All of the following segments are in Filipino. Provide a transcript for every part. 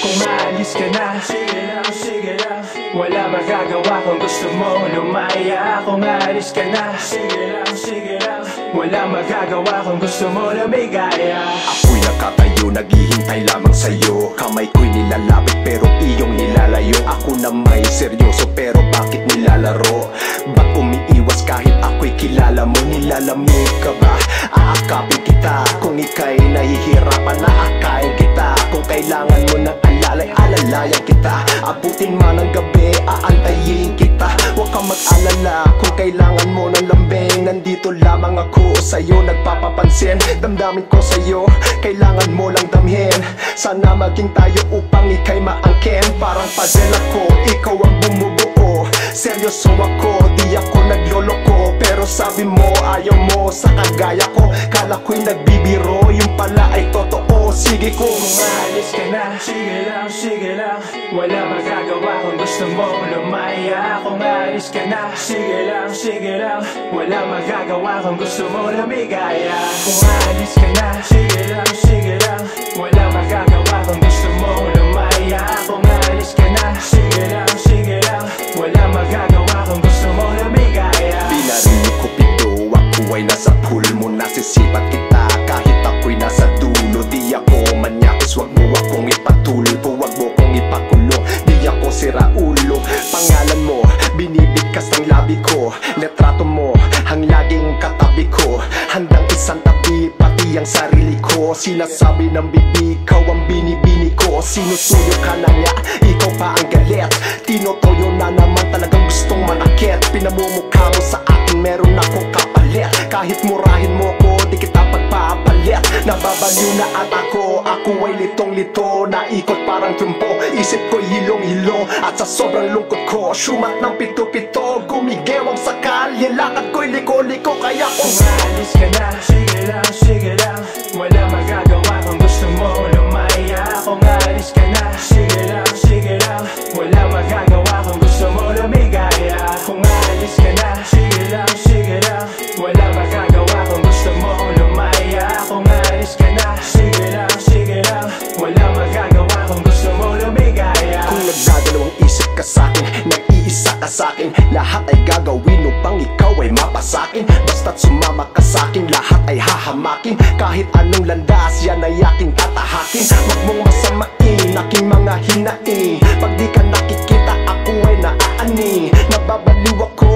Kung maalis ka na, sige lang, sige lang. Wala magagawa kung gusto mo lumaya. Kung aalis ka na, sige lang, sige lang. Wala magagawa kung gusto mo lumigaya. Ako'y nakatayo, naghihintay lamang sa'yo. Kamay ko'y nilalapit pero iyong nilalayo. Ako na may seryoso pero bakit nilalaro? Ba't umiiwas kahit ako'y kilala mo? Nilalamig ka ba? Aakapin kita. Kung ika'y nahihirapan, naakain kita. Kung kailangan mo ng alalay, alalayan kita. Abutin man ang gabi, aantayin kita. Huwag kang mag-alala kung kailangan mo ng lambing. Nandito lamang ako sa'yo, nagpapapansin. Damdamin ko sa'yo, kailangan mo lang damhin. Sana maging tayo upang ika'y maangkin. Parang puzzle ako, ikaw ang bumubuo. Seryoso ako, di ako nagloloko. Pero sabi mo, ayaw mo sa kagaya ko. Kala ko'y nagbibiro, yung pala ay totoo. Sige kung maalis ka na, sige lang, sige lang. Wala magagawa kung gusto mo lumaya. Kung aalis ka na, sige lang, sige lang. Wala magagawa kung gusto mo lumigaya. Kung aalis ka na, sige lang, sige lang. Wala magagawa kung gusto mo lumaya. Kung aalis ka na, sige lang, sige lang. Wala magagawa kung gusto mo lumigaya. Pinarinig ko pito, ako ay nasa pool mo. Nasisipat kita kahit ako'y nasa dulo. Di ako manyakos, wag mo akong ipatulpo. Wag mo akong ipakulong, di ako siraulo. Pangalan mo, binibigkas ng labi ko. Letrato mo, ang laging katabi ko. Handang isang tabi, pati ang sarili ko. Sinasabi ng bibig, ikaw ang binibini ko. Sinusuyo ka na nga, ikaw pa ang galit. Tinotoyo na naman, talagang gustong manakit. Pinamumukha mo sa akin, meron akong kapalit. Kahit murahin mo ko, di kita pagpapalit. Nababaliw na at ako ay litong-lito. Naikot parang trumpo, isip ko'y hilong-hilo. At sa sobrang lungkot ko, syumat ng pito-pito. Gumigewang sa kalye, lakad ko'y liko-liko. Kaya kung maalis ka na, sige lang, sige lang. Wala magagawa kung gusto mo lumaya. Kung aalis ka na, sige lang, sige lang. Wala magagawa kung gusto mo lumigaya. Kung aalis ka na, sige lang, sige lang. Wala magagawa kung gusto mo lumaya. Kung aalis ka na, sige lang, sige lang. Wala magagawa kung gusto mo lumigaya. kung nagdadalawang isip ka sa'kin, nag-iisa ka sa'kin, lahat ay gagawin upang ikaw ay mapasakin. Basta't sumama ka sa'kin, lahat ay hahamakin. Kahit anong landas, yan ay aking tatahakin. Huwag mong masamain aking mga hinaing. Pag di ka nakikita, ako ay naaani. Nababaliw ako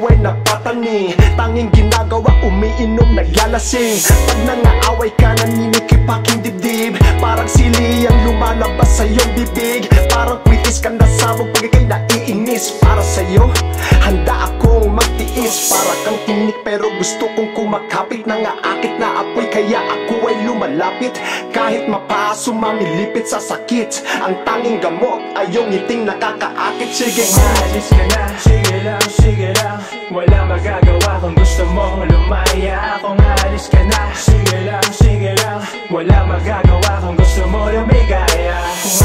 ay napatani. Tanging ginagawa, umiinom, naglalasing. Pag nangaaway ka, naninikip aking dibdib. Parang sili ang lumalabas sa iyong bibig. Parang kwitis ka nasabog pag ika'y naiinis. Para sa'yo, handa akong magtiis. Para kang tinik pero gusto kong kumakapit. Nangaakit na apoy kaya ako ay lumalapit. Kahit mapaso, mamilipit sa sakit. Ang tanging gamot ay yung ngiting nakakaakit. Sige maalis ka na, sige lang, sige lang. Wala magagawa kung gusto mo lumaya. Kung aalis ka na, sige lang, sige lang. Wala magagawa kung gusto mo lumigaya. Kung